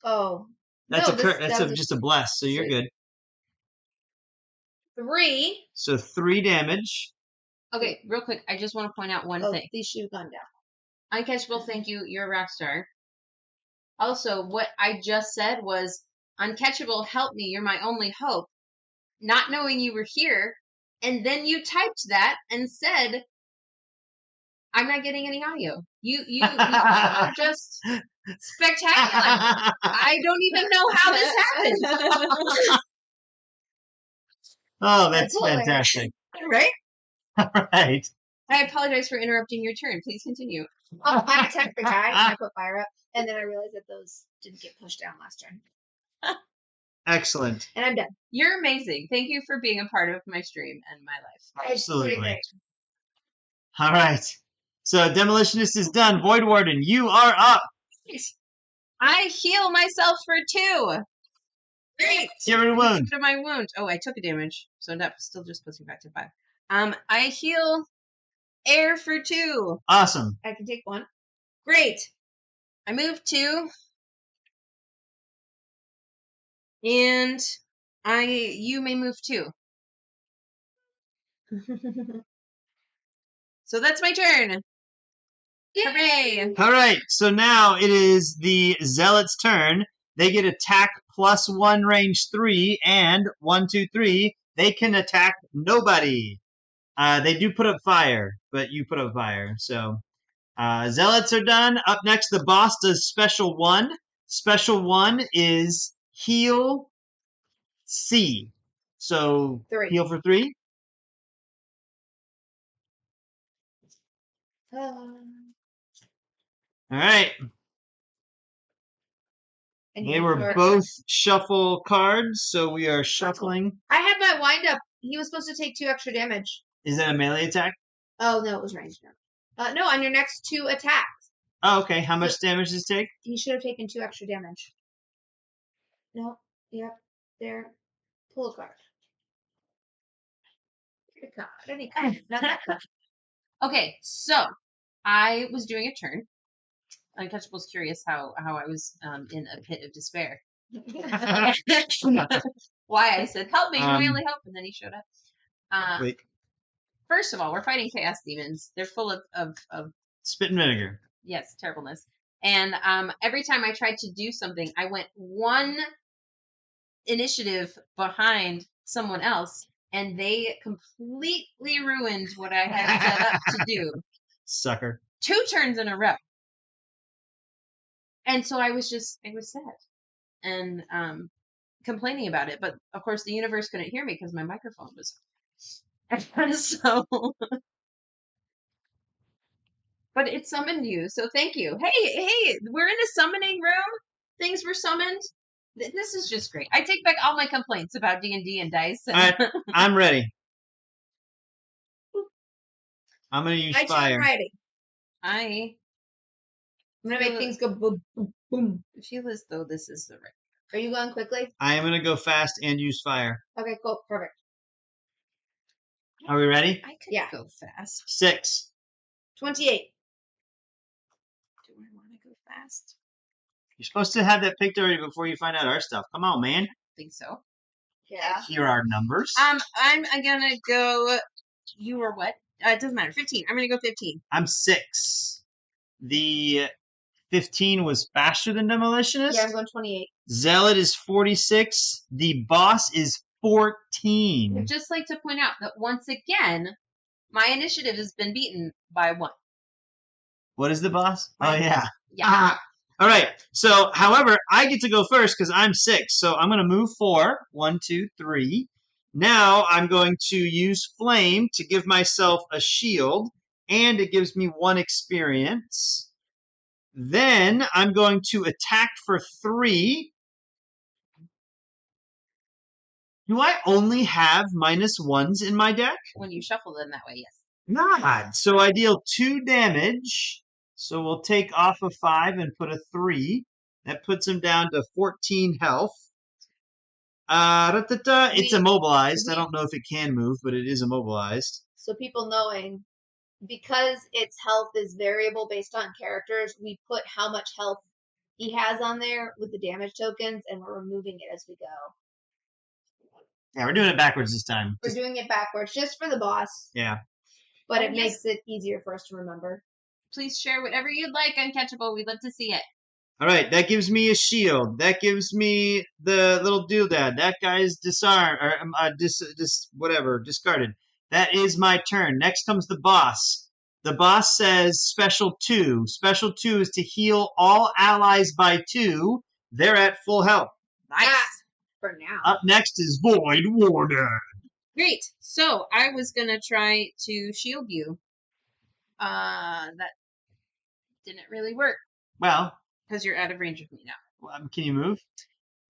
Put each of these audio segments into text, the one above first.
Oh. That's no, that's just a bless, so you're good. 3. So 3 damage. Okay, real quick, I just want to point out one thing. These should have gone down. Uncatchable, thank you. You're a rock star. Also, what I just said was, uncatchable, help me. You're my only hope. Not knowing you were here, and then you typed that and said, I'm not getting any audio. You are just spectacular. I don't even know how this happened. Oh, that's fantastic. Right? All right. I apologize for interrupting your turn. Please continue. Oh, I attacked the guy and I put fire up, and then I realized that those didn't get pushed down last turn. Excellent. And I'm done. You're amazing. Thank you for being a part of my stream and my life. Absolutely. All right. So Demolitionist is done. Void Warden, you are up. I heal myself for 2. Great. Get rid of wound. To my wound. Oh, I took a damage, so that still just puts me back to 5. I heal air for 2. Awesome. I can take 1. Great. I move 2. And you may move 2. So that's my turn. Hooray! All right. So now it is the Zealot's turn. They get attack +1 range 3 and 1, 2, 3. They can attack nobody. They do put up fire, but you put up fire. So Zealots are done. Up next, the boss does special 1. Special 1 is heal C. So 3. Heal for 3. All right. They were both shuffle cards, so we are shuffling. I had my wind up. He was supposed to take 2 extra damage. Is that a melee attack? Oh, no, it was ranged. No, on your next 2 attacks. Oh, okay. How much damage does it take? He should have taken 2 extra damage. No. Yep. There. Pull a card. Pick a card. Any card. Not that card. Okay, so I was doing a turn. Untouchable's curious how I was in a pit of despair. Why I said, help me, you're my only hope, and then he showed up. Wait. First of all, we're fighting chaos demons. They're full of spit and vinegar. Yes, terribleness. And every time I tried to do something, I went 1 initiative behind someone else, and they completely ruined what I had set up to do. Sucker. 2 turns in a row. And so I was sad and complaining about it. But of course, the universe couldn't hear me because my microphone was off. So, but it summoned you. So thank you. Hey, we're in a summoning room. Things were summoned. This is just great. I take back all my complaints about D&D and dice. All right, I'm ready. I'm going to use fire. I'm ready. I'm going to make things go boom, boom, boom. I feel as though this is the right. Are you going quickly? I am going to go fast and use fire. Okay, cool. Perfect. Are we ready? I could go fast. 28. 6. Do I want to go fast? You're supposed to have that picked already before you find out our stuff. Come on, man. I think so. Yeah. Here are numbers. I'm gonna go. You were what? It doesn't matter. 15. I'm gonna go 15. I'm 6. The 15 was faster than Demolitionist. Yeah, I'm going 28. Zealot is 46. The boss is 14. I'd just like to point out that once again, my initiative has been beaten by 1. What is the boss? Oh, yeah. Yeah. All right. So, however, I get to go first because I'm 6. So I'm going to move 4. 1, 2, 3. Now I'm going to use Flame to give myself a shield, and it gives me 1 experience. Then I'm going to attack for 3. Do I only have -1s in my deck? When you shuffle them that way, yes. God. So I deal 2 damage. So we'll take off a 5 and put a 3. That puts him down to 14 health. It's immobilized. I don't know if it can move, but it is immobilized. So people knowing, because its health is variable based on characters, we put how much health he has on there with the damage tokens, and we're removing it as we go. Yeah, we're doing it backwards this time. We're doing it backwards just for the boss. Yeah. But Oh, it yes. makes it easier for us to remember. Please share whatever you'd like, Uncatchable. We'd love to see it. All right, that gives me a shield. That gives me the little doodad. That guy's disarmed or whatever, discarded. That is my turn. Next comes the boss. The boss says special 2. Special 2 is to heal all allies by 2. They're at full health. Nice. For now. Up next is Void Warden. Great. So I was gonna try to shield you. That didn't really work Well, because you're out of range of me now. can you move?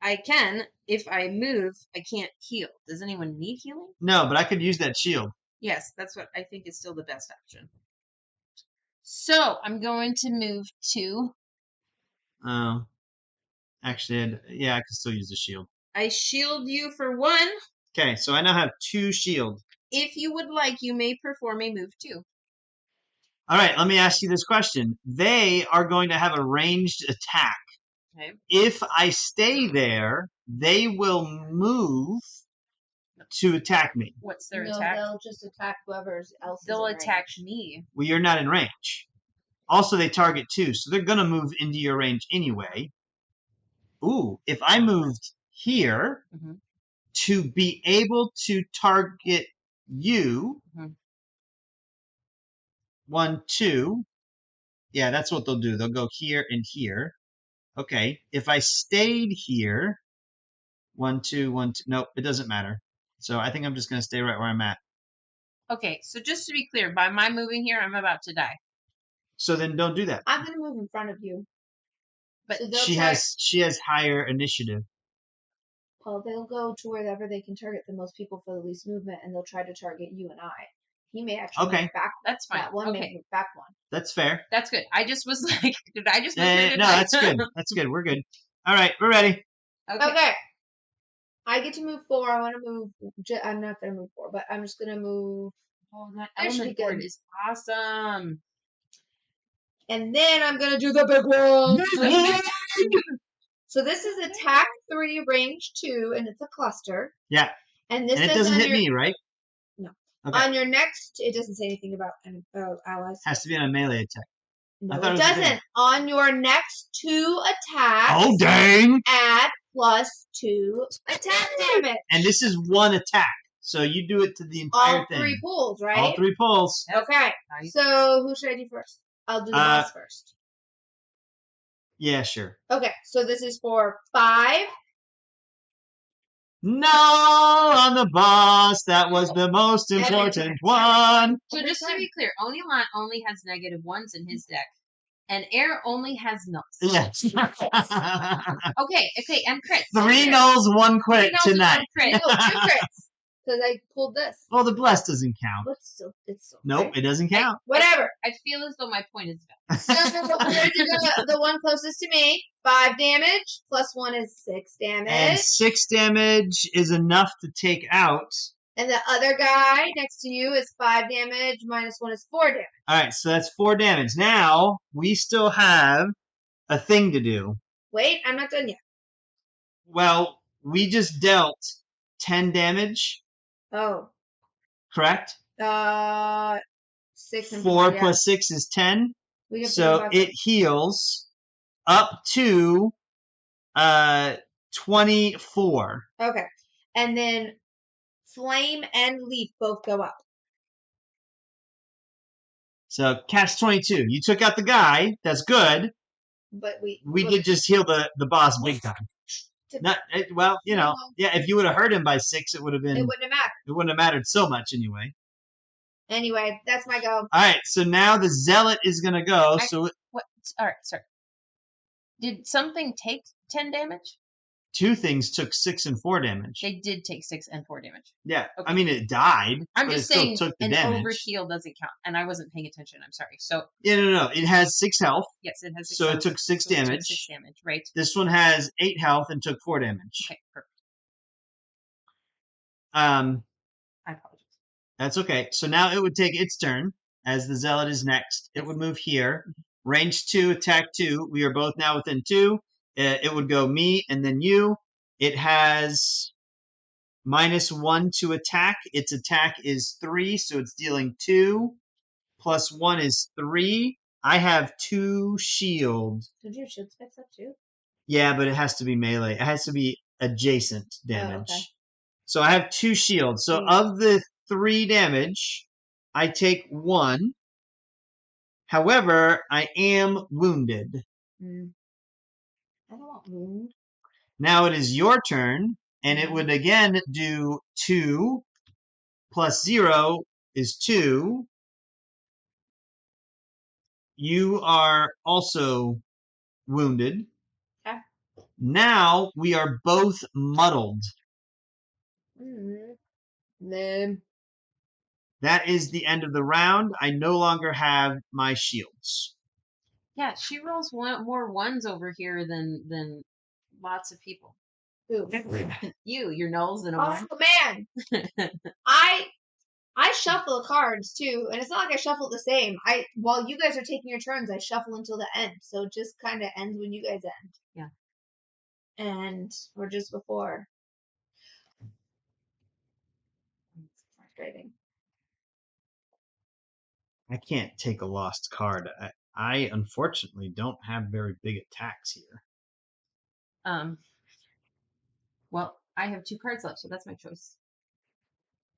I can. If I move, I can't heal. Does anyone need healing? No, but I could use that shield. Yes, that's what I think is still the best option. So I'm going to move 2. Oh. Actually, yeah, I could still use the shield. I shield you for 1. Okay, so I now have 2 shield. If you would like, you may perform a move 2. All right, let me ask you this question. They are going to have a ranged attack. Okay. If I stay there, they will move to attack me. What's their No, attack? they'll just attack whoever else. They'll is in attack range. me. Well, you're not in range. Also, they target too, so they're going to move into your range anyway. Ooh, if I moved here Mhm. to be able to target you, Mhm. 1, 2. Yeah, that's what they'll do. They'll go here and here. Okay, if I stayed here, 1, 2, 1, 2. Nope, it doesn't matter. So I think I'm just going to stay right where I'm at. Okay, so just to be clear, by my moving here, I'm about to die. So then don't do that. I'm gonna move in front of you. But So they'll She has higher initiative. Well, they'll go to wherever they can target the most people for the least movement, and they'll try to target you and I. He may actually Okay. move back. That's fine. That one may Okay, move back one. That's fair. that's good. I just was like, did I just misread it? No, that's good. That's good. We're good. All right, we're ready. Okay. I get to move 4. I want to move. I'm not gonna move 4, but I'm just gonna move. Oh, that That should be element board good. is awesome. And then I'm gonna do the big one. So this is attack 3, range 2, and it's a cluster. Yeah. And this And it says doesn't on hit your, me, right? No. Okay. On your next, it doesn't say anything about allies. Has to be on a melee attack. No, thought it it was a doesn't. On your next 2 attacks, Oh, dang! add +2 attack damage. And this is one attack. So you do it to the entire All thing. 3 pulls, right? All 3 pulls. Okay. Nice. So who should I do first? I'll do the boss first. Yeah, sure. Okay. So this is for 5. No, on the boss. That was the most important one. So just to be clear, only has -1s in his deck, and Air only has nulls. Yes. Okay, and crits. 3 nulls, 1 crit 3 nulls and tonight. 1 crit. No, 2 crits. Because I pulled this. Well, the bless doesn't count. But it's still Nope, it doesn't count. Whatever. I feel as though my point is valid. So I'm gonna do the one closest to me. 5 damage. +1 is 6 damage. And 6 damage is enough to take out. And the other guy next to you is 5 damage. -1 is 4 damage. All right, so that's 4 damage. Now, we still have a thing to do. Wait, I'm not done yet. Well, we just dealt 10 damage, Oh. correct? 6 and 4 yeah. plus 6 is 10. We can So put it heals up to 24. Okay. And then flame and leaf both go up. So catch 22. You took out the guy. That's good. But We did just heal the boss big time. Not well, you know. Yeah, if you would have hurt him by 6, it would have been. It wouldn't have mattered. It wouldn't have mattered so much anyway. Anyway, that's my go. All right, so now the zealot is gonna go. What? All right, sorry. Did something take 10 damage? 2 things took 6 and 4 damage. They did take 6 and 4 damage. Yeah, Okay. I mean it died. I'm but just it still saying took the an damage. overheal doesn't count, and I wasn't paying attention. I'm sorry. So Yeah, no. It has 6 health. yes, it has 6 So it health. took 6 So it took damage. 6 damage, right? This one has 8 health and took 4 damage. Okay, perfect. Um, I apologize. That's okay. So now it would take its turn, as the zealot is next. It would move here. range 2, attack 2. We are both now within 2. It would go me and then you. It has -1 to attack. Its attack is 3, so it's dealing 2. +1 is 3. I have 2 shield. Did your shield specs up too? Yeah, but it has to be melee. It has to be adjacent damage. okay. So I have 2 shields. So Mm. of the 3 damage, I take 1. However, I am wounded. I don't want wound. Now it is your turn, and it would again do 2 plus 0 is 2. You are also wounded. Okay. Now we are both muddled. Then That is the end of the round. I no longer have my shields. Yeah, she rolls more ones over here than lots of people. who? Your nulls and a Oh one. man, I shuffle the cards too, and it's not like I shuffle the same. While you guys are taking your turns, I shuffle until the end, so it just kind of ends when you guys end. Yeah. And we're just before. Frustrating. I can't take a lost card. I unfortunately don't have very big attacks here. Well, I have 2 cards left, so that's my choice.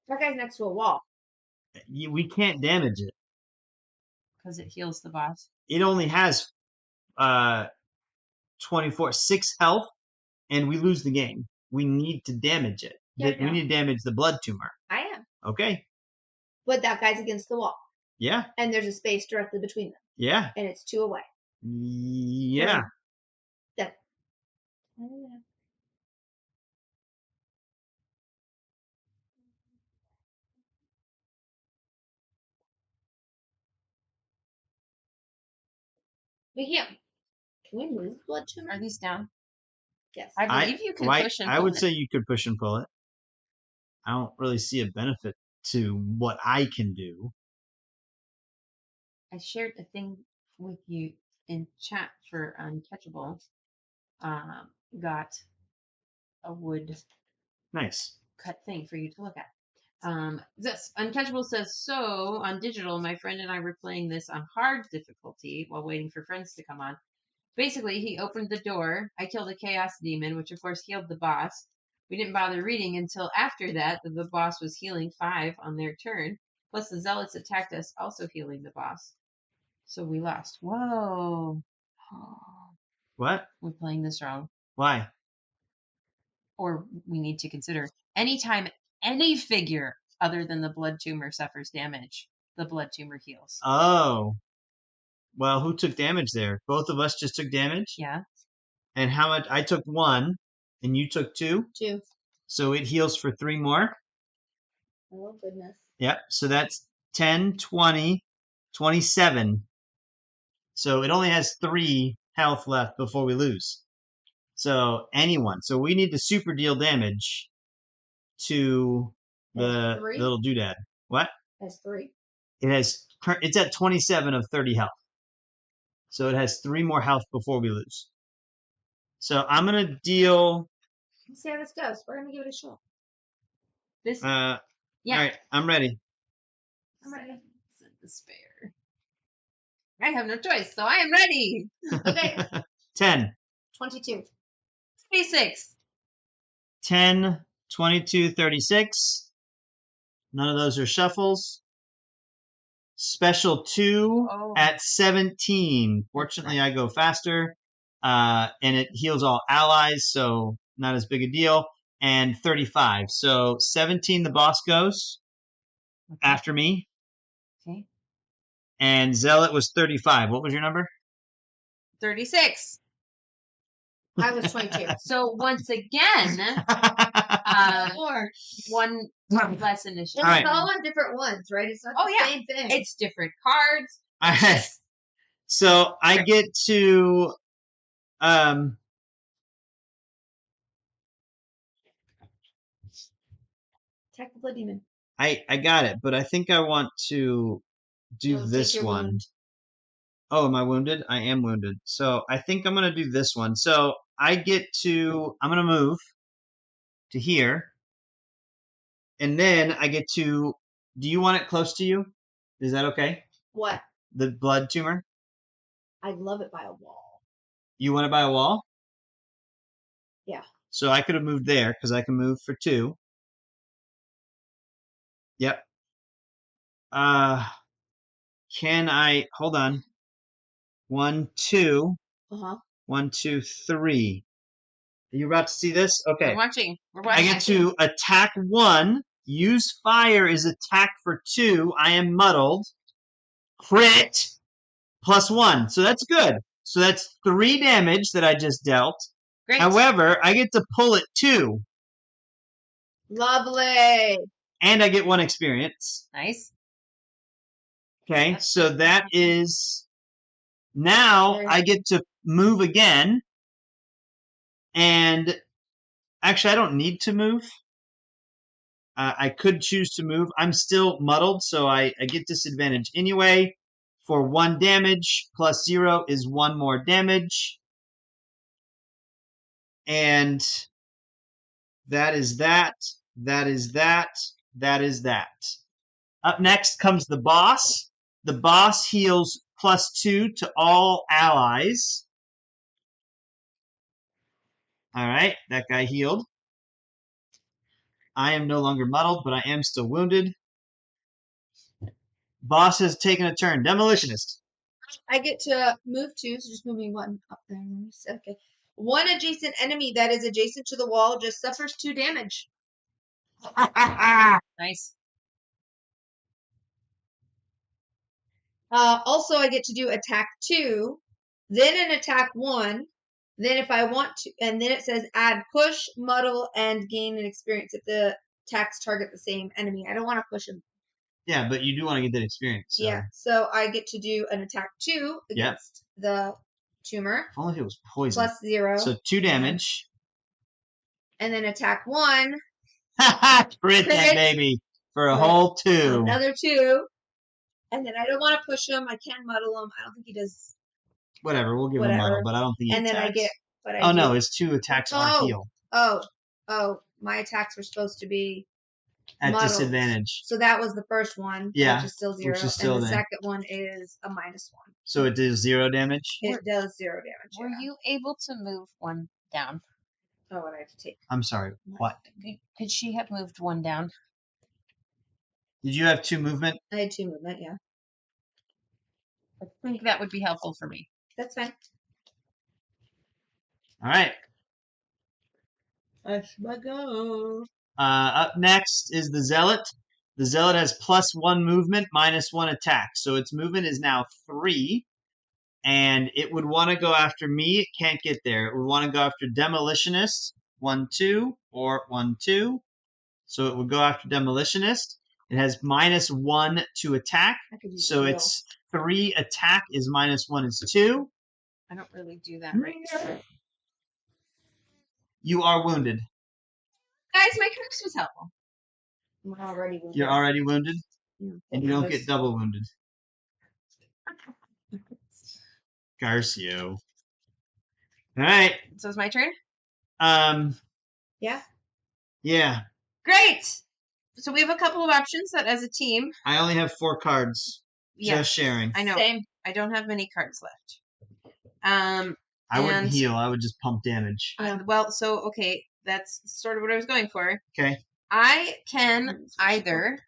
That guy's next to a wall. We can't damage it. Because it heals the boss. It only has 6 health, and we lose the game. We need to damage it. Yeah, We need to damage the blood tumor. I am. Okay. But that guy's against the wall. Yeah. And there's a space directly between them. Yeah. And it's 2 away. Yeah. That. We can't. Can we move blood tumor? Are these down? Yes. I believe you can push and pull I would it. say you could push and pull it. I don't really see a benefit to what I can do. I shared a thing with you in chat for Uncatchable. Got a wood Nice. cut thing for you to look at. This Uncatchable says, so on digital, my friend and I were playing this on hard difficulty while waiting for friends to come on. Basically, he opened the door. I killed a chaos demon, which of course healed the boss. We didn't bother reading until after that the boss was healing 5 on their turn. Plus the zealots attacked us, also healing the boss. So we lost. Whoa. What? We're playing this wrong. Why? Or we need to consider anytime any figure other than the blood tumor suffers damage, the blood tumor heals. Oh. Well, who took damage there? Both of us just took damage? Yeah. And how much? I took 1, and you took 2? 2. So it heals for 3 more? Oh, goodness. Yep. So that's 10, 20, 27. So it only has 3 health left before we lose. So anyone. So we need to super deal damage to the little doodad. What? Has 3. It's at 27 of 30 health. So it has 3 more health before we lose. So I'm gonna deal. Let's see how this goes. We're gonna give it a shot. This. Yeah. All right. I'm ready. I'm ready. Despair. I have no choice, so I am ready. Okay. 10. 22. 26. 10, 22, 36. None of those are shuffles. Special 2 at 17. Fortunately, I go faster. And it heals all allies, so not as big a deal. And 35. So 17, the boss goes after me. Okay. And Zealot was 35. What was your number? 36. I was 22. So once again, one less initiative. It's all on different ones, right? It's not the same thing. It's different cards. So I get to attack the blood demon. I got it, but I think I want to do this one. Wound. Oh, am I wounded? I am wounded. So I think I'm going to do this one. So I'm going to move to here. And then I get to, do you want it close to you? Is that okay? What? The blood tumor? I'd love it by a wall. You want it by a wall? Yeah. So I could have moved there because I can move for 2. Yep. Can I, hold on. 1, 2. Uh-huh. 1, 2, 3. Are you about to see this? Okay. We're watching. We're I watching. get to attack 1. Use fire is attack for 2. I am muddled. Crit +1. So that's good. So that's 3 damage that I just dealt. Great. However, I get to pull it 2. Lovely. And I get 1 experience. Nice. Okay, That's so good. that is... Now Very I get to move again. And actually, I don't need to move. I could choose to move. I'm still muddled, so I get disadvantage anyway. For 1 damage, +0 is 1 more damage. And that is that. That is that. That is that. Up next comes the boss. The boss heals +2 to all allies. All right, that guy healed. I am no longer muddled, but I am still wounded. Boss has taken a turn. Demolitionist. I get to move 2, so just move me 1 up there. Okay. 1 adjacent enemy that is adjacent to the wall just suffers 2 damage. Nice. Also, I get to do attack 2, then an attack 1. Then if I want to, and then it says add push, muddle, and gain an experience if the attacks target the same enemy. I don't want to push him. Yeah, but you do want to get that experience. So. Yeah, so I get to do an attack 2 against the tumor. If only it was poison. +0. So 2 damage. And then attack 1. Crit that baby for a whole 2. Another 2. And then I don't want to push him. I can muddle him. I don't think he does. Whatever, we'll give him muddle, but I don't think he And then attacks. I get. But I no, his 2 attacks are heal. Oh, my attacks were supposed to be At muddled. disadvantage. So that was the first one, Yeah, which is still 0. which is still and the there. second one is a -1. So it does 0 damage? It does 0 damage. Were you able to move 1 down? Oh, what I have to take. I'm sorry, what? Could she have moved 1 down? Did you have 2 movement? I had 2 movement, yeah. I think that would be helpful for me. That's fine. All right. I should go. Up next is the Zealot. The Zealot has +1 movement, -1 attack. So its movement is now 3. And it would want to go after me. It can't get there. It would want to go after Demolitionist, 1, 2, or 1, 2. So it would go after Demolitionist. It has -1 to attack. So its 3 attack is -1 is 2. I don't really do that right. You are wounded. Guys, my curse was helpful. I'm already wounded. You're already wounded? Yeah. And you don't get double wounded. Garcio. All right. So it's my turn? Yeah. Yeah. Great! So we have a couple of options that as a team. I only have 4 cards. Yeah. Just sharing. I know. Same. I don't have many cards left. I wouldn't heal. I would just pump damage. Well, so, okay. That's sort of what I was going for. Okay. I can either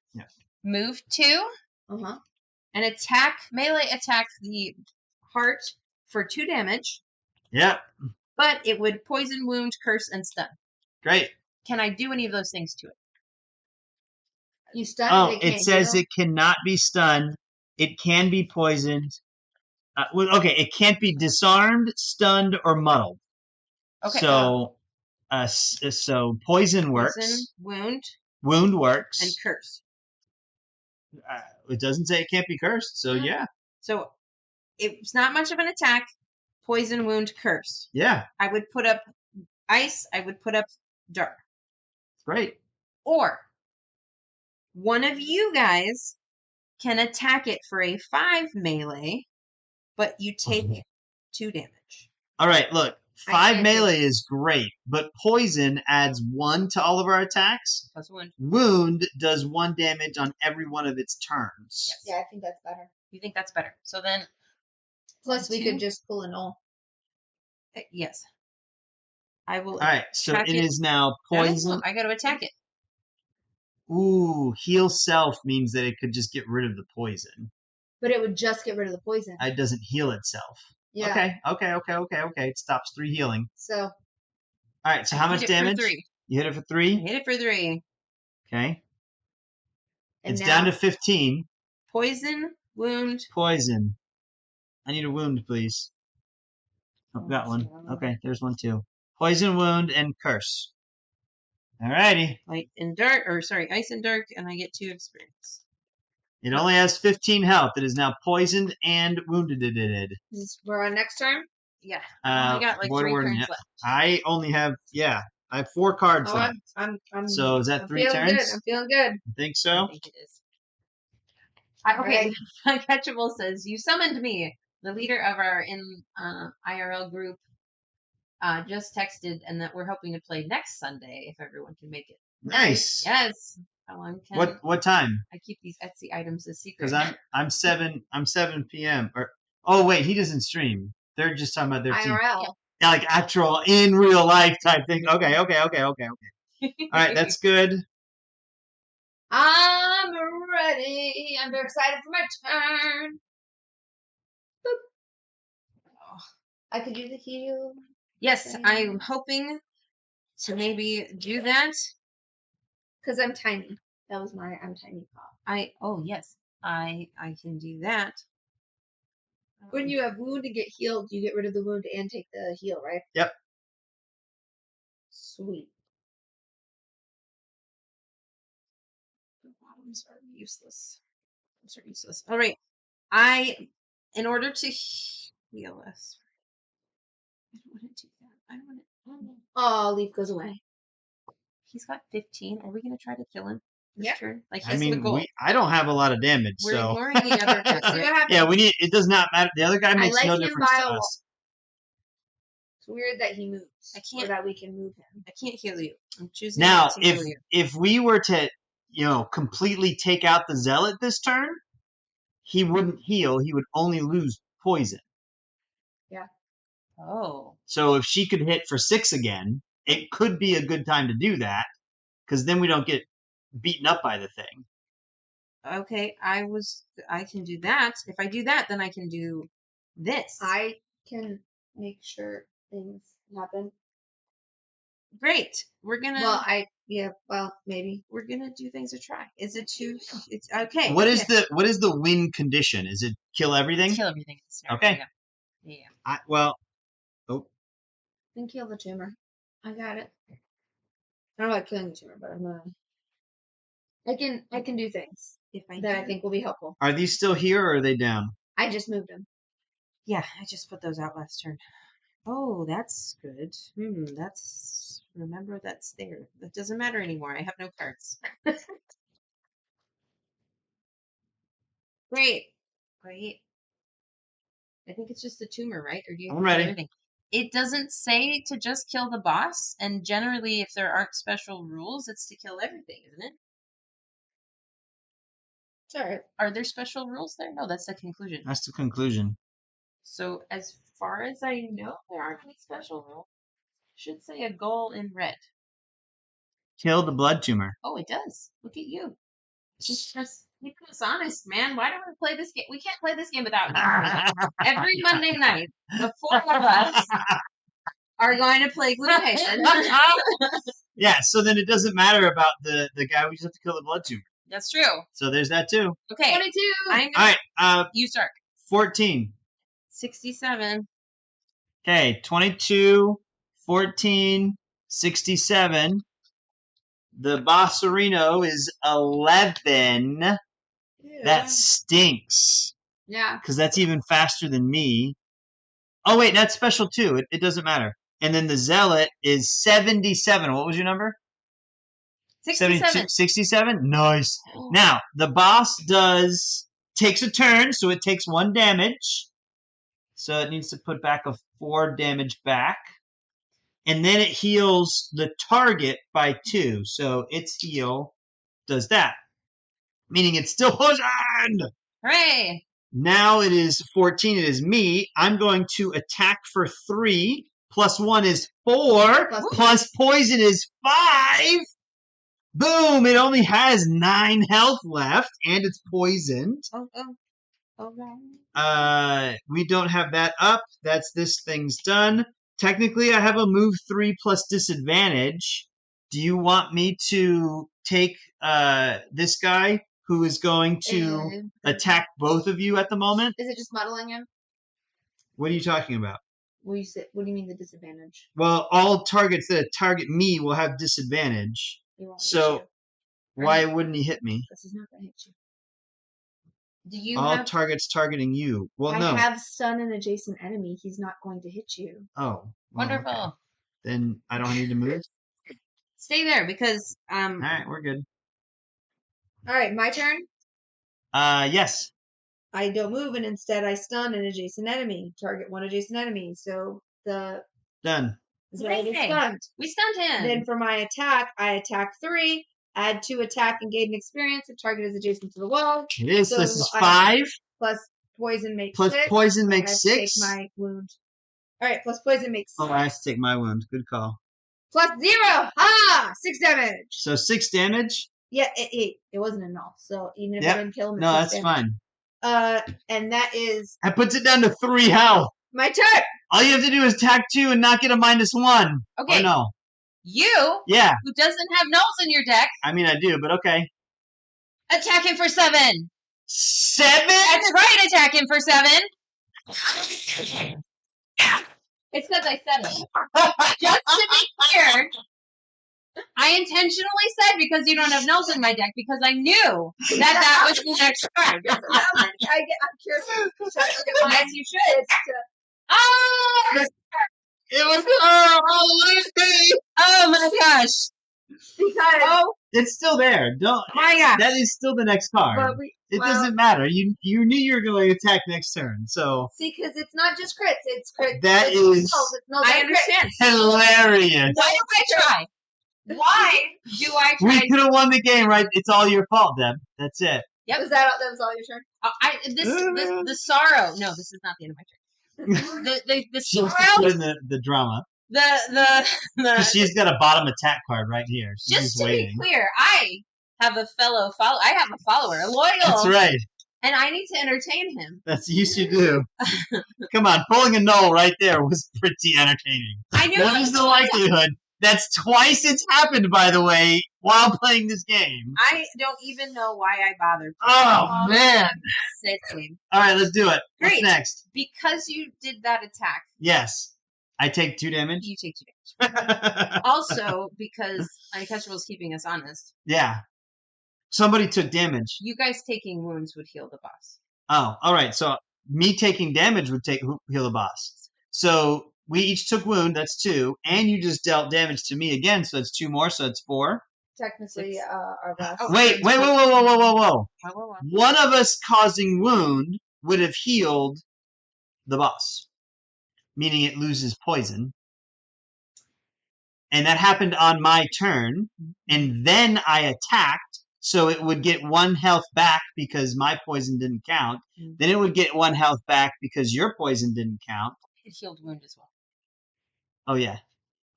move 2 and melee attack the heart for 2 damage. Yep. But it would poison, wound, curse, and stun. Great. Can I do any of those things to it? You stun it. Oh, it says it cannot be stunned. It can be poisoned. Okay, it can't be disarmed, stunned, or muddled. Okay. So, so poison works. Poison, wound works, and curse. It doesn't say it can't be cursed. So yeah. So it's not much of an attack. Poison, wound, curse. Yeah. I would put up ice. I would put up dark. Great. Or one of you guys can attack it for a 5 melee, but you take 2 damage. All right, look. I 5 can't melee is great, but poison adds 1 to all of our attacks. Plus 1. Wound does 1 damage on every one of its turns. Yes. Yeah, I think that's better. You think that's better? So then, Plus, we 2? could just pull a null. Yes. I will. All right, so attack it is now No, no, poison. no, I got to attack it. Ooh, heal self means that it could just get rid of the poison. But it would just get rid of the poison. It doesn't heal itself. Yeah. Okay. It stops 3 healing. So. All right, so I how hit much it for damage? 3. You hit it for I 3? hit it for 3. Okay. And It's now, down to 15. Poison, wound. Poison. I need a wound, please. Oh, got one. Okay, there's one too. Poison, wound, and curse. Alrighty. Light and dark, or sorry, ice and dark, and I get 2 experience. It only has 15 health. It is now poisoned and wounded. we're on next turn. Yeah. I only got like 3 Void turns Warden, left. I only have, I have 4 cards Oh, left. I'm So is that I'm 3 feeling turns? good. I'm feeling good. I think I so. think it is. Okay, Uncatchable says, you summoned me. The leader of our IRL group just texted and that we're hoping to play next Sunday if everyone can make it. Nice. Yes. What time? I keep these Etsy items a secret. Because I'm 7 p.m. Or oh wait, he doesn't stream. They're just talking about their team. IRL. Yeah, like actual in real life type thing. Okay. All right, that's good. I'm ready. I'm very excited for my turn. Boop. I could do the heal. Yes, I'm hoping to maybe do that. Because I'm tiny. That was I'm tiny pop. Yes, I can do that. When you have wound and get healed, you get rid of the wound and take the heal, right? Yep. Sweet. The bottoms are useless. All right. In order to heal us, I don't want to do that. I don't want to. Oh, leaf goes away. He's got 15. Are we going to try to kill him this Yep. turn? Like, I that's the mean, goal. I don't have a lot of damage, We're so ignoring the other Let's see what happens. yeah, we need. It does not matter. The other guy makes like no him difference by to a us. It's weird that he moves. I can't- Or that we can move him. I can't heal you. I'm choosing Now, not to heal you. if we were to, completely take out the zealot this turn, he wouldn't heal. He would only lose poison. Oh. So if she could hit for 6 again, it could be a good time to do that, because then we don't get beaten up by the thing. Okay, I can do that. If I do that, then I can do this. I can make sure things happen. Great. We're gonna. Maybe. We're gonna do things a try. Is it too? It's okay. What is the win condition? Is it kill everything? Kill everything. Okay. Yeah. Then kill the tumor. I got it. I don't like killing the tumor, but I'm gonna. I can do things that I think will be helpful. Are these still here or are they down? I just moved them. Yeah, I just put those out last turn. Oh, that's good. Remember that's there. That doesn't matter anymore. I have no cards. Great. I think it's just the tumor, right? Or do you? I'm ready. Everything? It doesn't say to just kill the boss, and generally, if there aren't special rules, it's to kill everything, isn't it? Sorry. Are there special rules there? No, that's the conclusion. That's the conclusion. So, as far as I know, there aren't any special rules. Should say a goal in red. Kill the blood tumor. Oh, it does. Look at you. Just keep us honest, man. Why don't we play this game? We can't play this game without you. Every Monday night, the 4 of us are going to play Gloomhaven. Yeah, so then it doesn't matter about the guy. We just have to kill the blood tumor. That's true. So there's that too. Okay. 22. All right. You start. 14. 67. Okay, 22, 14, 67. The Bossarino is 11. Yeah. That stinks. Yeah. Because that's even faster than me. Oh, wait, that's special too. It doesn't matter. And then the Zealot is 77. What was your number? 67. 67? Nice. Now, the boss takes a turn, so it takes 1 damage. So it needs to put back a 4 damage back. And then it heals the target by 2. So its heal does that. Meaning it's still poisoned! Hooray! Now it is 14. It is me. I'm going to attack for 3. Plus 1 is 4. Plus poison is 5. Boom! It only has 9 health left, and it's poisoned. We don't have that up. This thing's done. Technically, I have a move 3 plus disadvantage. Do you want me to take this guy who is going to attack both of you at the moment? Is it just muddling him? What are you talking about? What do you mean the disadvantage? Well, all targets that target me will have disadvantage. He won't hit So you. why wouldn't he hit me? Because he's not going to hit you. Do you All have... targets targeting you. Well, no. I have stun an adjacent enemy. He's not going to hit you. Oh. Well, Wonderful. okay. Then I don't need to move? Stay there because All right, we're good. All right, my turn. Yes. I don't move, and instead I stun an adjacent enemy. Target one adjacent enemy. So the Done. Zealot is stunned. we stunned him. Then for my attack, I attack 3, add 2 attack and gain experience if target is adjacent to the wall. It is. So this is 5. Plus poison makes Plus 6. poison I makes have to 6. Take my wound. All right, plus poison makes. Oh, I have to take my wound. Good call. Plus 0. Ha! 6 damage. So 6 damage? Yeah, it wasn't enough. So even if Yep. I didn't kill him, it's No, 6 that's damage. fine. And that is That puts it down to 3 health. my turn. All you have to do is attack 2 and not get a -1. Okay. Or no. You, Yeah. who doesn't have nulls in your deck, I mean, I do, but okay. attack him for 7. 7? That's right, attack him for 7. It's because I said it. Just to be clear, I intentionally said because you don't have nulls in my deck because I knew that was the next card. I'm curious. Yes, you should. Oh! It was Lucy. Oh my gosh. Because Oh It's still there. Don't. my gosh. That is still the next card. but It doesn't matter. You knew you were going to attack next turn, so see, because it's not just crits; it's crits. That it's is- nulls, it's nulls I and crits. understand. hilarious. Why do I try? Why do I try? We could have won the game, right? It's all your fault, Deb. That's it. Yep. That was all your turn? The sorrow. No, this is not the end of my turn. The She's sorrow. in the drama. The She's got a bottom attack card right here. She's just to waiting. be clear, I have a I have a follower, a loyal. That's right. And I need to entertain him. That's you should do. Come on, pulling a null right there was pretty entertaining. I knew What is the likelihood? That's twice it's happened, by the way, while playing this game. I don't even know why I bothered. Oh, man. Sitting. All right, let's do it. What's Great. next? Because you did that attack, Yes. I take 2 damage. you take 2 damage. Also, because Uncatchable is keeping us honest, Yeah. Somebody took damage. you guys taking wounds would heal the boss. Oh, all right. So me taking damage would heal the boss. So we each took wound. That's 2, and you just dealt damage to me again. So that's 2 more. So it's 4. Technically, 6. our boss. Oh. Wait, whoa. Whoa. One of us causing wound would have healed the boss, meaning it loses poison. And that happened on my turn, and then I attacked, so it would get 1 health back because my poison didn't count. Then it would get 1 health back because your poison didn't count. It healed wound as well. Oh, yeah.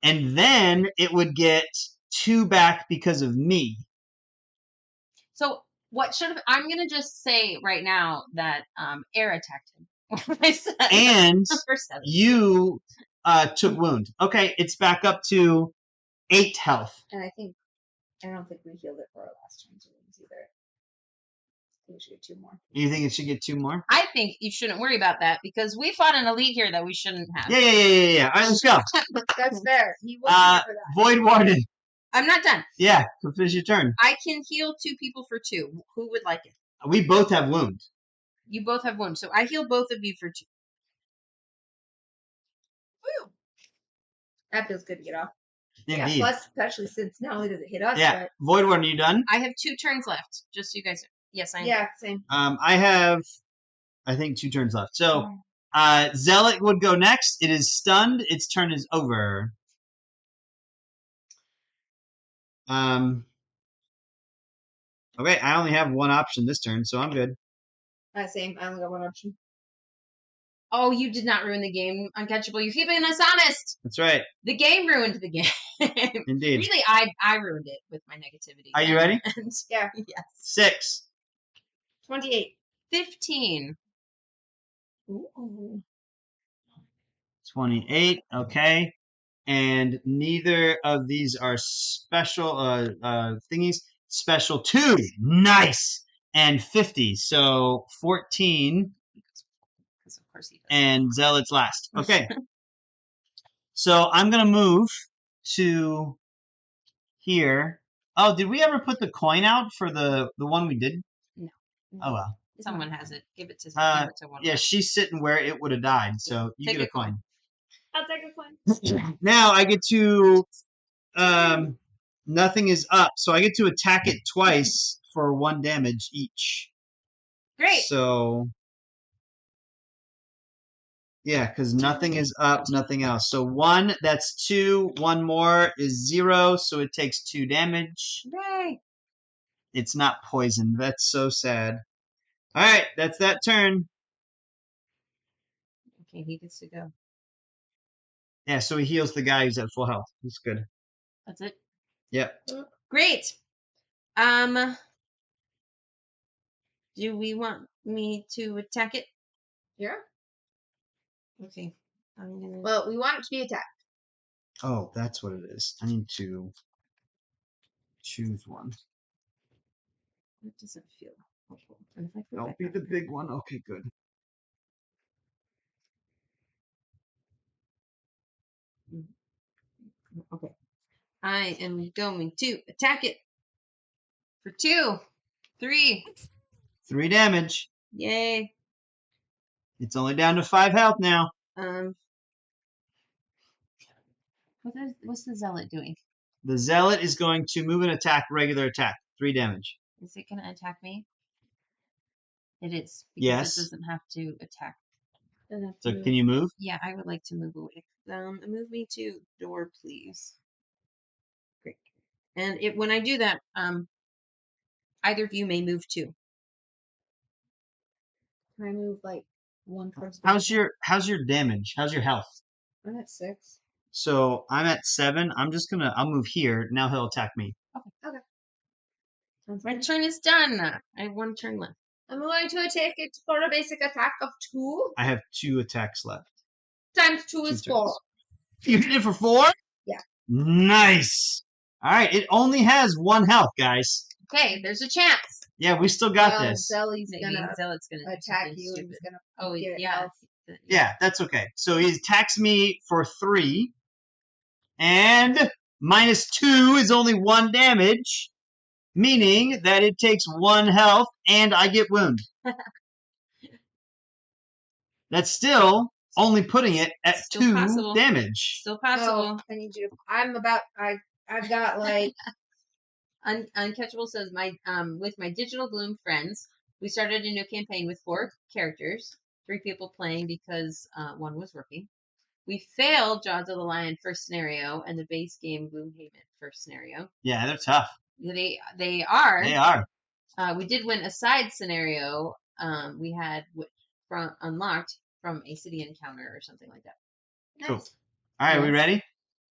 And then it would get 2 back because of me. So what should have? I'm gonna just say right now that air attacked him. I said And for 7. you took wound. Okay, it's back up to 8 health. And I don't think we healed it for our last turns either. I think we should get 2 more. You think it should get 2 more? I think you shouldn't worry about that because we fought an elite here that we shouldn't have. Yeah. All right, let's go. That's fair. He wasn't here for that. Void Warden. I'm not done. Yeah, so finish your turn. I can heal 2 people for 2. Who would like it? We both have wound. You both have wounds, so I heal both of you for 2. Woo. That feels good to get off. Indeed. Yeah, plus, especially since not only does it hit us, Yeah. Void Warden, are you done? I have 2 turns left. Just so you guys. Yes, I but am. yeah, same. I have, I think, 2 turns left. So Zealot would go next. It is stunned. Its turn is over. Okay, I only have one option this turn, so I'm good. Same. I only got one option. Oh, you did not ruin the game, Uncatchable. You're keeping us honest. That's right. The game ruined the game. Indeed. Really, I ruined it with my negativity. Are you ready? Yeah. Yes. 6. 28. 15. Ooh. 28. Okay. And neither of these are special thingies. Special 2. Nice. And 50. So 14. Because of course he does. And Zealot's last. Okay. So I'm going to move to here. Oh, did we ever put the coin out for the one we did? No. Oh, well. Someone has it. Give it to one. Yeah, she's sitting where it would have died. So you Take get a a coin. coin. I'll take a coin. Now I get to nothing is up, so I get to attack it twice for 1 damage each. Great. So yeah, because nothing is up, nothing else. So 1, that's 2. 1 more is 0, so it takes 2 damage. Yay. It's not poisoned. That's so sad. All right, that's that turn. Okay, he gets to go. Yeah, so he heals the guy who's at full health. That's good. That's it. Yep. Great. Do we want me to attack it? Yeah. Okay. I'm gonna. Well, we want it to be attacked. Oh, that's what it is. I need to choose one. That doesn't feel helpful. And if I put Don't back be on the here- big one. Okay, good. Okay. I am going to attack it for 2, 3. 3 damage. Yay. It's only down to 5 health now. What's the zealot doing? The zealot is going to move and attack regular attack. 3 damage. Is it gonna attack me? It is. Because Yes. it doesn't have to attack. So can you move? Yeah, I would like to move away. Move me to door, please. Great. And when I do that, either of you may move too. Can I move like one person? How's your damage? How's your health? I'm at 6. So I'm at 7. I'll move here. Now he'll attack me. Okay. My turn is done. I have 1 turn left. I'm going to attack it for a basic attack of 2. I have 2 attacks left. Times 2 is 4. turns. You hit it for 4? Yeah. Nice. All right. It only has 1 health, guys. Okay, there's a chance. Yeah, we still got Well, this. Zelly's Maybe gonna Zealot's gonna do attack something you and stupid. he's gonna Oh, get yeah. health. Yeah, that's okay. So he attacks me for 3. And -2 is only 1 damage, meaning that it takes 1 health and I get wound. That's still only putting it at Still 2 possible. damage. Still possible. Oh, I need you to. I've got like. Uncatchable says with my digital Gloom friends, we started a new campaign with 4 characters, 3 people playing because 1 was working. We failed Jaws of the Lion first scenario and the base game Gloomhaven first scenario. Yeah, they're tough. They are. They are. We did win a side scenario. We had from unlocked from a city encounter or something like that. Cool. All right, we ready?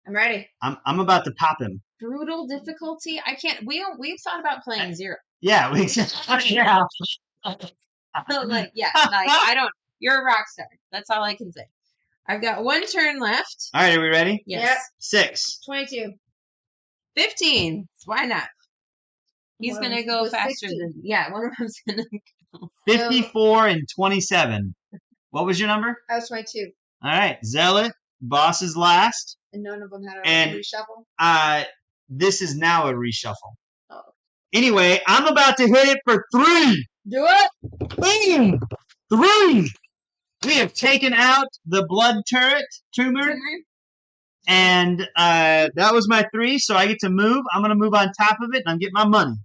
I'm ready. I'm about to pop him. Brutal difficulty. I can't. We've thought about playing 0. Yeah, we. Yeah. Like I don't. You're a rock star. That's all I can say. I've got 1 turn left. All right, are we ready? Yes. Yep. 6. 22. 15. Why not? He's One of gonna them go was faster 60. than. Yeah, one of them's gonna. 54 and 27. What was your number? I was 22. All right, Zealot, boss is last. And none of them had a And- reshuffle. This is now a reshuffle. Oh. Anyway, I'm about to hit it for 3. Do it! Boom! 3. We have taken out the blood tumor, and that was my 3. So I get to move. I'm gonna move on top of it, and I'm getting my money.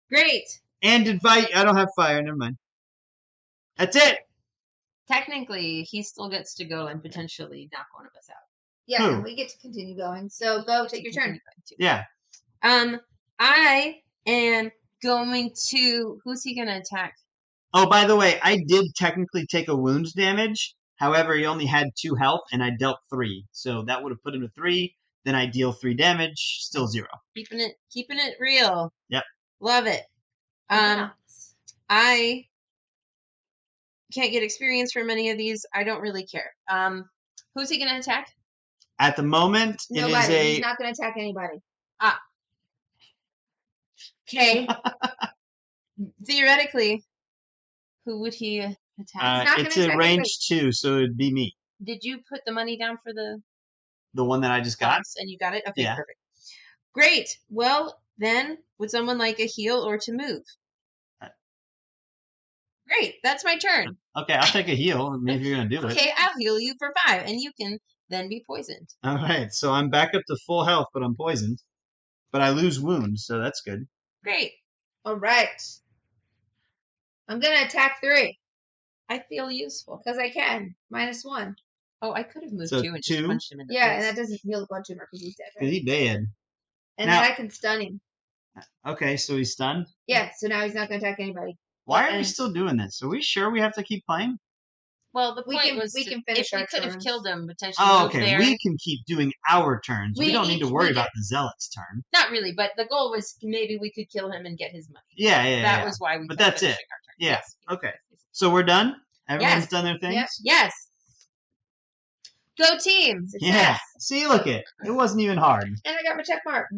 Great. And invite. I don't have fire. Never mind. That's it. Technically, he still gets to go and potentially knock one of us out. Yeah, Who? and we get to continue going. So go take your turn. Yeah. I am going to. Who's he gonna attack? Oh, by the way, I did technically take a wound damage. However, he only had 2 health, and I dealt 3. So that would have put him to 3. Then I deal 3 damage, still 0. Keeping it real. Yep. Love it. I can't get experience from any of these. I don't really care. Who's he gonna attack? At the moment, Nobody. it is He's not going to attack anybody. Okay. Theoretically, who would he attack? not it's gonna a attack range 2, so it'd be me. Did you put the money down for the The one that I just got? box and you got it? Okay, Yeah. perfect. Great. Well, then, would someone like a heal or to move? Great. That's my turn. Okay, I'll take a heal. Maybe you're going to do it. Okay, I'll heal you for 5, and you can then be poisoned. All right, so I'm back up to full health, but I'm poisoned. But I lose wounds, so that's good. Great. All right. I'm going to attack 3 I feel useful. because I can. -1. Oh, I could have moved So 2 and 2? just punched him in the Yeah, face. and that doesn't heal the blood tumor because he's dead. Because Right? he dead. And Now- then I can stun him. Okay, so he's stunned. Yeah, so now he's not going to attack anybody. Why are we And- still doing this? Are we sure we have to keep playing? Well, the We point can- was we to- can finish if we our could have turns. killed him, potentially Oh, moved okay. there. We can keep doing our turns. We We don't need to each- worry we about get- the zealot's turn. Not really, but the goal was maybe we could kill him and get his money. Yeah. That was why we But kept that's it. finishing our turn. Yeah, Yes. okay. So we're done? Everyone's Yes. done their things? Yep. Yes. Go team. Yeah. See, look it. It wasn't even hard. And I got my check mark.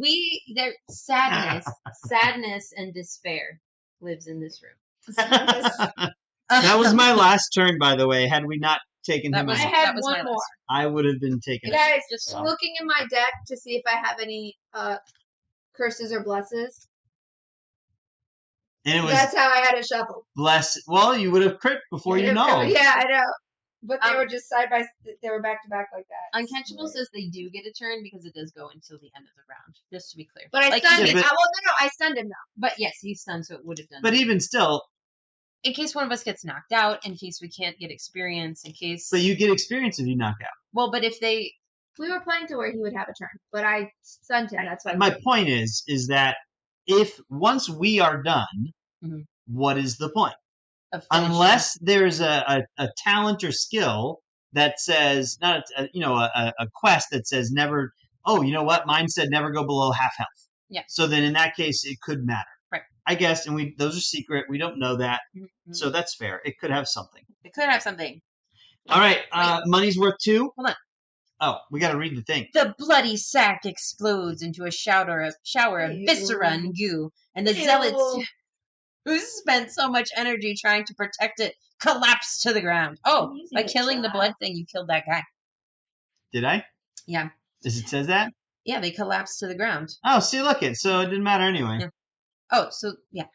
Sadness and despair lives in this room. That was my last turn, by the way. Had we not taken That him was- I out, had that was my one more. last. I would have been taken out. Guys, Just- I'm looking in my deck to see if I have any curses or blesses. And it was That's how I had it shuffled. blessed. Well, you would have crit before you know. Yeah, I know. But they Um, were just they were back to back like that. Uncatchable says they do get a turn because it does go until the end of the round. Just to be clear. But I Like, stunned Yeah, him. but- No, I stunned him now. But yes, he's stunned, so it would have done. But even still, in case one of us gets knocked out, in case we can't get experience, in case. but you get experience if you knock out. Well, but if they. We were playing to where he would have a turn, but I stunned him. That's why. My point is that if once we are done, Mhm. what is the point? Of finishing- Unless there's a talent or skill that says a quest that says never. Oh, you know what? Mine said never go below half health. Yeah. So then in that case, it could matter. Right. I guess, and those are secret. We don't know that, Mhm. so that's fair. It could have something. It could have something. All right, money's worth 2. Hold on. Oh, we got to read the thing. The bloody sack explodes into a shower of Ew. viscera and goo, and the Ew. zealots who spent so much energy trying to protect it collapse to the ground. Oh, I'm using by a killing the jar. blood thing, you killed that guy. Did I? Yeah. Does it says that? Yeah, they collapsed to the ground. Oh, see, look it. So it didn't matter anyway. Yeah. Oh, so yeah.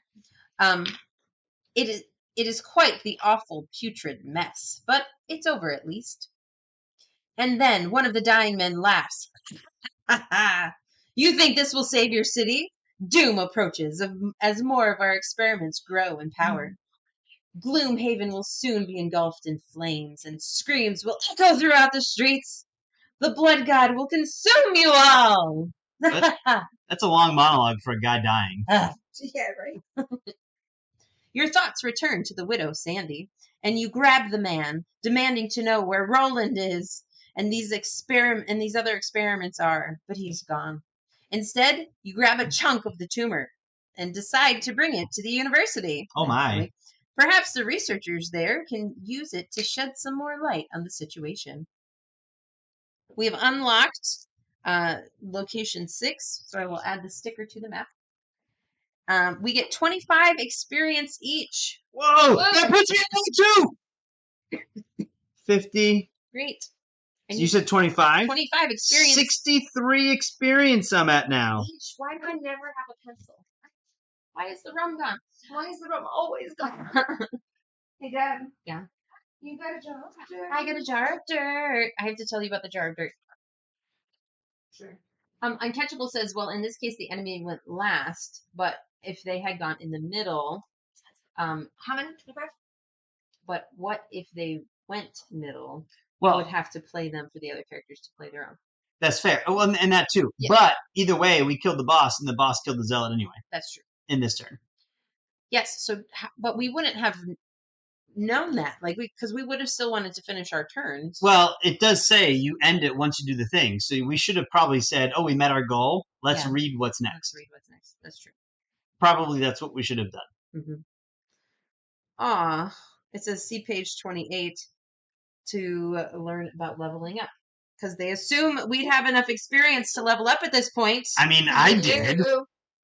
It is quite the awful putrid mess, but it's over at least. And then one of the dying men laughs. Ha ha! You think this will save your city? Doom approaches as more of our experiments grow in power. Gloomhaven will soon be engulfed in flames, and screams will echo throughout the streets. The blood god will consume you all! That's a long monologue for a guy dying. Yeah, right. Your thoughts return to the widow Sandy, and you grab the man, demanding to know where Roland is and these other experiments are, but he's gone. Instead, you grab a chunk of the tumor and decide to bring it to the university. Oh my. naturally. Perhaps the researchers there can use it to shed some more light on the situation. We have unlocked location 6, so I will add the sticker to the map. We get 25 experience each. Whoa! That puts me at level 2! 50. Great. So you said 25? 25 experience 63 experience I'm at now. each. Why do I never have a pencil? Why is the rum gone? Why is the room always gone? Hey, Dad. Yeah. You got a jar of dirt? I got a jar of dirt. I have to tell you about the jar of dirt. Sure. Uncatchable says, well, in this case, the enemy went last, but if they had gone in the middle, How many? 25? but what if they went middle Well, would have to play them for the other characters to play their own. that's fair. Oh, and that too. Yeah. But either way, we killed the boss, and the boss killed the zealot anyway That's true. in this turn. Yes. So, but we wouldn't have known that, like, because we would have still wanted to finish our turns. Well, it does say you end it once you do the thing. So we should have probably said, "Oh, we met our goal. Let's Yeah. read what's next." Let's read what's next. That's true. Probably that's what we should have done. Mm-hmm. It says see page 28 to learn about leveling up. Because they assume we'd have enough experience to level up at this point. I mean, I did.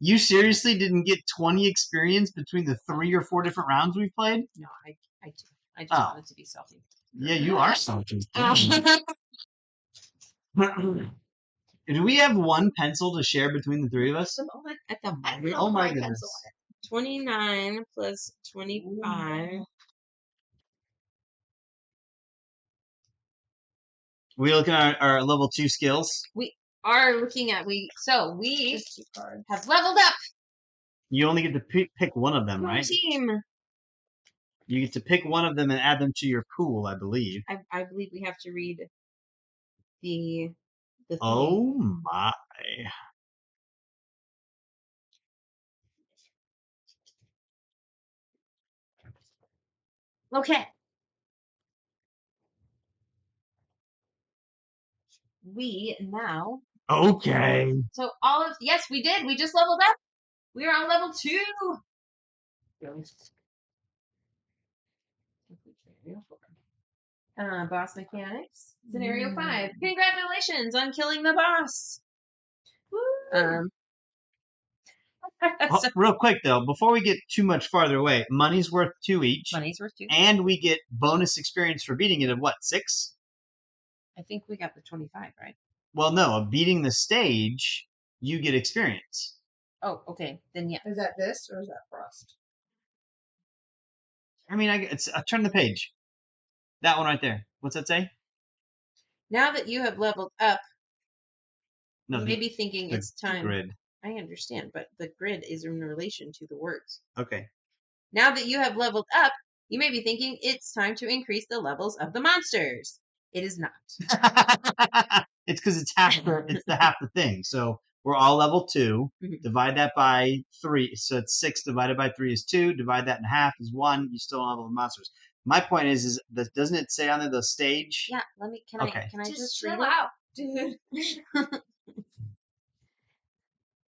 You seriously didn't get 20 experience between the 3 or 4 different rounds we played? No, I do. I just wanted to be selfie. Yeah, you are selfie. Do we have one pencil to share between the 3 of us? At the moment. Oh my goodness. 29 plus 25. We looking at our level 2 skills? We are looking at we have leveled up. You only get to pick one of them, right? Team. You get to pick one of them and add them to your pool, I believe. I believe we have to read the thing. Oh my. Okay. We now. Okay. So yes, we did. We just leveled up. We are on level 2. Boss mechanics. Scenario 5. Congratulations on killing the boss. Woo! Oh, real quick though, before we get too much farther away, money's worth 2 each. Money's worth 2. And we get bonus experience for beating it of what, 6? I think we got the 25, right? Well, no, of beating the stage, you get experience. Oh, okay. Then yeah. Is that this or is that Frost? I mean, turn the page. That one right there. What's that say? Now that you have leveled up, No, you may be thinking it's time. Grid. I understand, but the grid is in relation to the words. Okay. Now that you have leveled up, you may be thinking it's time to increase the levels of the monsters. It is not. It's because it's half the thing. So we're all level 2. Divide that by 3. So it's 6 divided by 3 is 2. Divide that in half is 1. You still don't have all the monsters. My point is that doesn't it say on the stage? Yeah. Can I just read chill it? out, dude.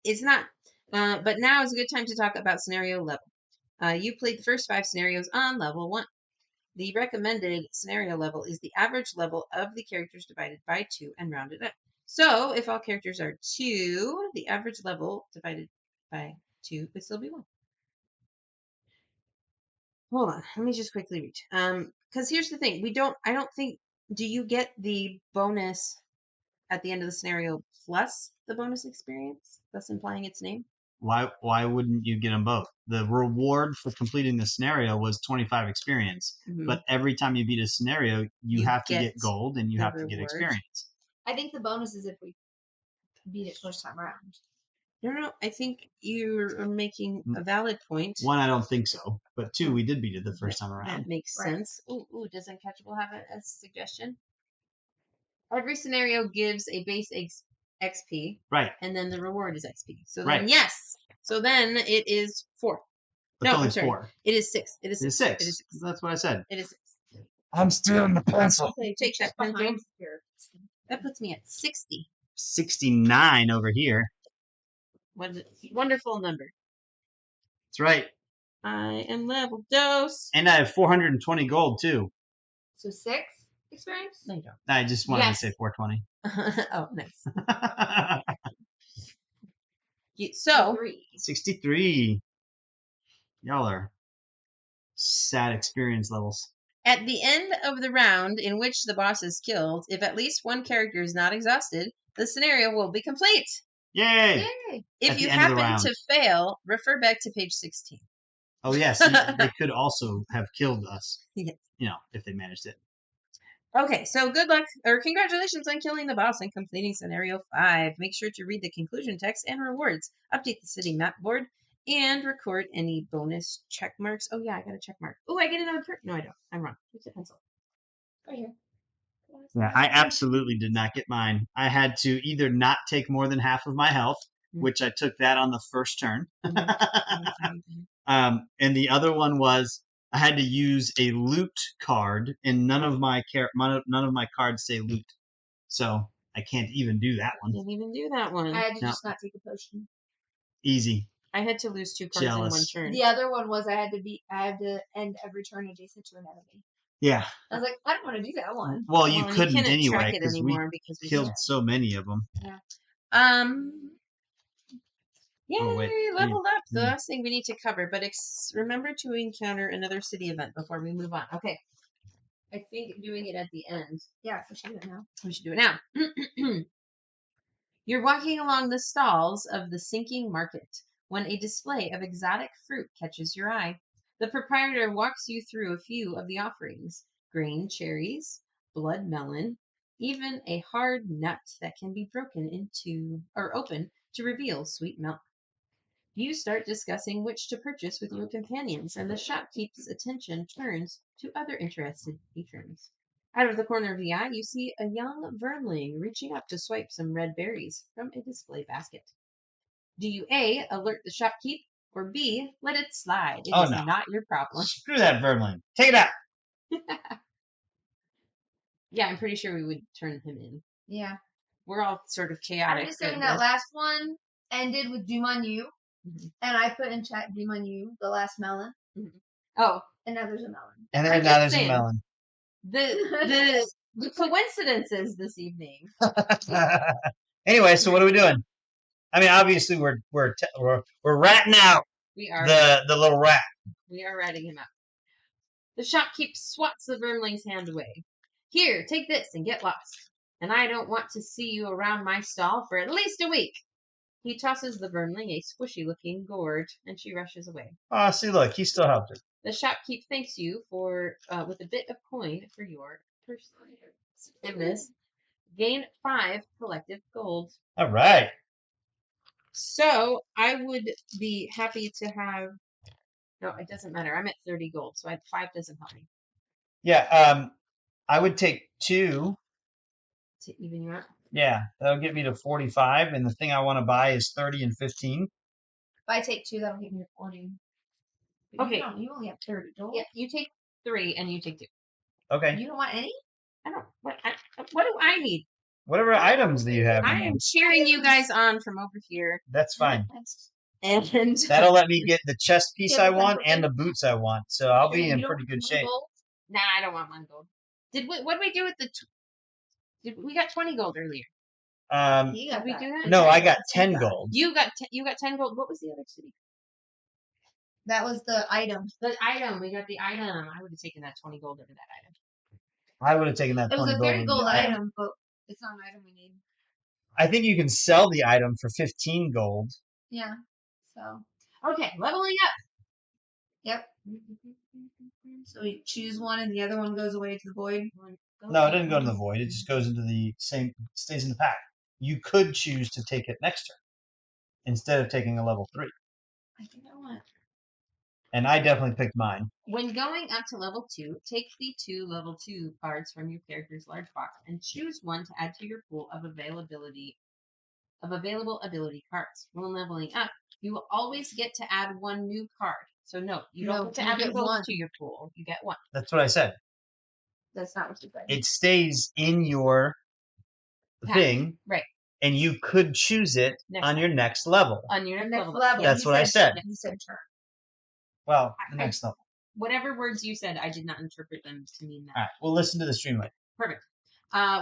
It's not. But now is a good time to talk about scenario level. You played the first 5 scenarios on level 1. The recommended scenario level is the average level of the characters divided by 2 and rounded up. So if all characters are 2, the average level divided by 2 would still be 1. Hold on, let me just quickly read. Because here's the thing, I don't think, do you get the bonus at the end of the scenario plus the bonus experience, thus implying its name? Why wouldn't you get them both? The reward for completing the scenario was 25 experience, but every time you beat a scenario, you have to get gold and you have to get experience. I think the bonus is if we beat it first time around. No, I think you're making a valid point. 1, I don't think so, but 2, we did beat it the first time around. That makes sense. Ooh, does Uncatchable have a suggestion? Every scenario gives a base XP. Right. And then the reward is XP. So then, right. Yes. So then it is 4. It's no, only I'm sorry. 4. It is 6. It is 6. It is 6. It is 6. That's what I said. It is 6. I'm stealing the pencil. Take that pencil. That puts me at 60. 69 over here. What a wonderful number. That's right. I am level dose. And I have 420 gold too. So 6 experience? No, you don't. I just wanted to say 420. Oh, nice. So 63. Y'all are sad experience levels. At the end of the round in which the boss is killed, if at least one character is not exhausted, the scenario will be complete. Yay! If you happen to fail, refer back to page 16. Oh, yes. They could also have killed us. Yes. If they managed it. Okay, so good luck, or congratulations on killing the boss and completing scenario 5. Make sure to read the conclusion text and rewards, update the city map board, and record any bonus check marks. Oh, yeah, I got a check mark. Oh, I get another No, I don't. I'm wrong. Here's a pencil. Right here. Yeah, I absolutely did not get mine. I had to either not take more than half of my health, which I took that on the first turn. And the other one was I had to use a loot card, and none of my cards say loot, so I can't even do that one. Didn't even do that one. I had to No. just not take a potion. Easy. I had to lose 2 cards in one Jealous. turn. The other one was I had to end every turn adjacent to an enemy. Yeah. I was like, I don't want to do that one. Well, you and couldn't couldn't anyway track it because we anymore because we killed so many of them. Yay, Oh, wait. leveled up. The Mm. last thing we need to cover, but remember to encounter another city event before we move on. Okay. I think doing it at the end. Yeah, we should do it now. We should do it now. You're walking along the stalls of the sinking market when a display of exotic fruit catches your eye. The proprietor walks you through a few of the offerings: grain cherries, blood melon, even a hard nut that can be broken into or open to reveal sweet milk. You start discussing which to purchase with your companions, and the shopkeep's attention turns to other interested patrons. Out of the corner of the eye, you see a young vermling reaching up to swipe some red berries from a display basket. Do you A, alert the shopkeep, or B, let it slide? It is no. not your problem. Screw that vermin. Take it out. Yeah, I'm pretty sure we would turn him in. Yeah. We're all sort of chaotic. I'm just saying that last one ended with Doom on You, and I put in chat Doom on You, the last melon. Oh. And now there's a melon. And then now there's a melon. The coincidences this evening. Anyway, so what are we doing? I mean, obviously we're ratting out We are the little rat. We are ratting him out. The shopkeep swats the vermling's hand away. Here, take this and get lost. And I don't want to see you around my stall for at least a week. He tosses the vermling a squishy-looking gourd, and she rushes away. Oh, see, look, he still helped her. The shopkeep thanks you for with a bit of coin for your forgiveness. Gain 5 collective gold. All right. So I would be happy to have. No, it doesn't matter. I'm at 30 gold, so 5 doesn't help me. Yeah. I would take 2 to even you out. Yeah, that'll get me to 45, and the thing I want to buy is 30 and 15. If I take 2, that'll get me to 40. But okay. You only have 30 gold. Yeah, you take 3 and you take 2. Okay. You don't want any? I don't. What do I need? Whatever items do you have? I am cheering you guys on from over here. That's fine. And that'll let me get the chest piece I want and the boots I want, so I'll be in pretty good shape. Gold? Nah, I don't want 1 gold. What did we do with the? We got 20 gold earlier? Did we do that? No, I got 10 gold. You got 10 gold. What was the other city? That was the item. The item. We got the item. I would have taken that 20 gold over that item. I would have taken that 20 gold. It was a 30 gold item, but it's not an item we need. I think you can sell the item for 15 gold. Yeah. So. Okay, leveling up. Yep. So we choose one, and the other one goes away to the void. No, it doesn't go to the void. It just goes into the same, stays in the pack. You could choose to take it next turn instead of taking a level 3. I think I want. And I definitely picked mine. When going up to level 2, take the 2 level 2 cards from your character's large box and choose one to add to your pool of available ability cards. When leveling up, you will always get to add 1 new card. So no, you don't get to add both to your pool. You get 1. That's what I said. That's not what you said. It stays in your thing, right? And you could choose it on your next level. On your next level. That's what I said. You said turn. Well, the next level. Whatever words you said, I did not interpret them to mean that. All right, we'll listen to the stream later. Perfect.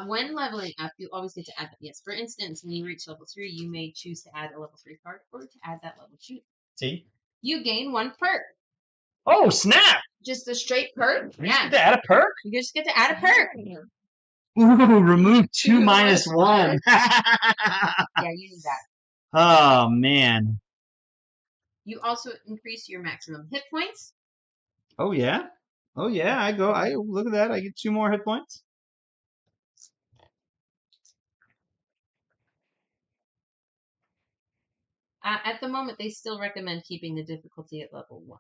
When leveling up, you always get to add them. Yes, for instance, when you reach level 3, you may choose to add a level 3 card or to add that level 2. See? You gain 1 perk. Oh, snap! Just a straight perk? You get to add a perk? You just get to add a perk. Ooh, remove 2 minus 1. Yeah, you need that. Oh, man. You also increase your maximum hit points. Oh, yeah? Oh, yeah, I look at that. I get 2 more hit points. At the moment, they still recommend keeping the difficulty at level 1.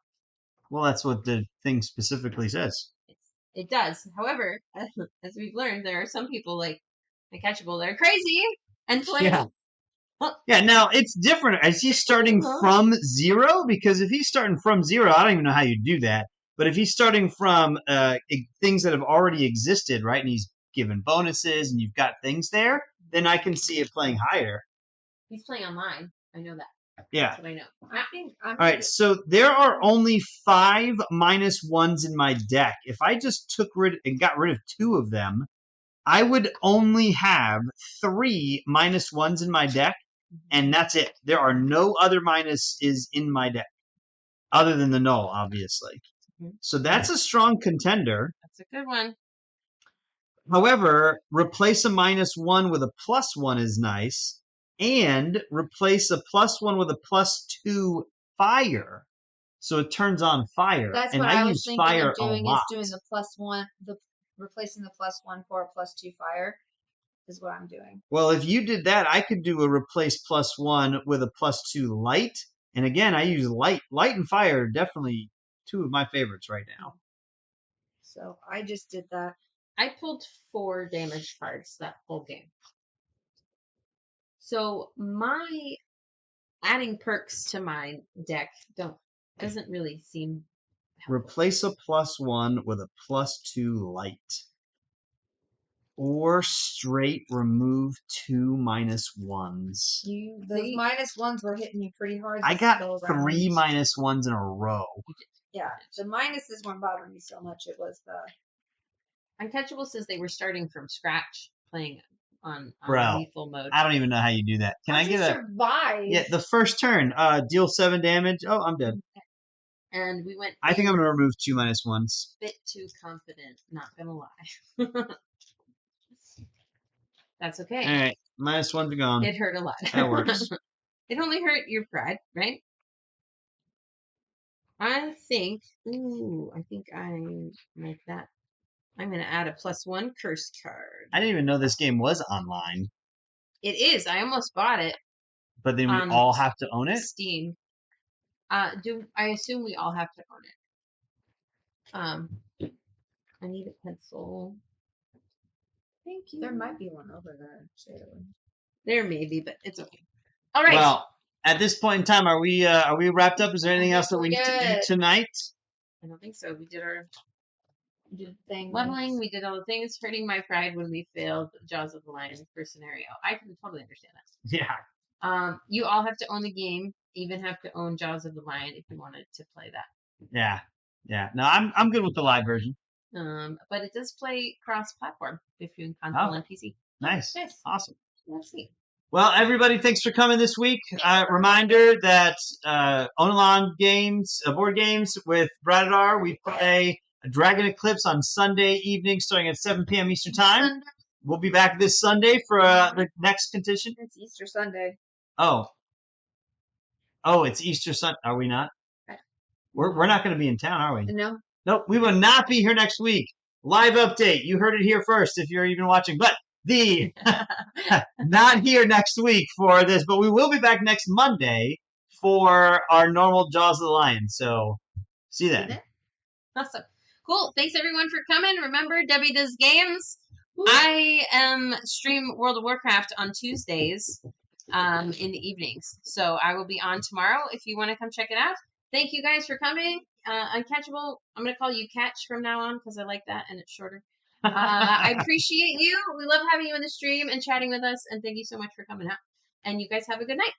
Well, that's what the thing specifically says. It does. However, as we've learned, there are some people like Uncatchable that are crazy and play. Yeah. Yeah, now it's different. Is he starting from 0? Because if he's starting from 0, I don't even know how you do that. But if he's starting from things that have already existed, right, and he's given bonuses and you've got things there, then I can see it playing higher. He's playing online. I know that. Yeah. That's what I know. I think I'm All right, so there are only 5 -1s in my deck. If I just got rid of 2 of them, I would only have 3 -1s in my deck, and that's it. There are no other minuses in my deck, other than the null, obviously. So that's a strong contender. That's a good one. However, replace a -1 with a +1 is nice, and replace a +1 with a +2 fire. So it turns on fire. That's and what I was thinking fire of doing, a lot. is doing the +1, replacing the +1 for a +2 fire is what I'm doing. Well, if you did that, I could do a replace +1 with a +2 light. And again, I use light. Light and fire are definitely 2 of my favorites right now. So I just did that. I pulled 4 damage cards that whole game. So my adding perks to my deck doesn't really seem helpful. Replace a +1 with a +2 light. Or straight remove 2 -1s. Those -1s were hitting you pretty hard. I got 3 -1s in a row. Yeah, the minuses weren't bothering me so much. It was the Uncatchable says they were starting from scratch playing on Bro, lethal mode. I don't even know how you do that. Can I get a survive? Yeah, the first turn, deal 7 damage. Oh, I'm dead. And we went. I think I'm gonna remove 2 -1s. Bit too confident, not gonna lie. That's okay. All right, -1s are gone. It hurt a lot. That works. It only hurt your pride, right? I think I like that. I'm going to add a +1 curse card. I didn't even know this game was online. It is. I almost bought it. But then we all have to own it? Steam. I assume we all have to own it. I need a pencil. Thank you. There might be one over there, too. There may be, but it's okay. All right. Well, at this point in time, are we wrapped up? Is there anything else that we need to do tonight? I don't think so. We did things. leveling. We did all the things. Hurting my pride when we failed Jaws of the Lion first scenario. I can totally understand that. Yeah. You all have to own the game. Even have to own Jaws of the Lion if you wanted to play that. Yeah. Yeah. No, I'm good with the live version. But it does play cross-platform between console and PC. Nice. Awesome. Let's see. Well, everybody, thanks for coming this week. Reminder that Onalon games, board games with Bradadar, we play Dragon Eclipse on Sunday evening starting at 7 p.m. Eastern Time. We'll be back this Sunday for the next competition. It's Easter Sunday. Oh, it's Easter Sunday. Are we not? We're not going to be in town, are we? No. Nope, we will not be here next week. Live update. You heard it here first if you're even watching. But not here next week for this, but we will be back next Monday for our normal Jaws of the Lion. So see you then. Awesome. Cool. Thanks everyone for coming. Remember, Debbie does games. I stream World of Warcraft on Tuesdays in the evenings. So I will be on tomorrow if you want to come check it out. Thank you guys for coming. Uncatchable, I'm going to call you Catch from now on because I like that and it's shorter. I appreciate you. We love having you in the stream and chatting with us. And thank you so much for coming out. And you guys have a good night.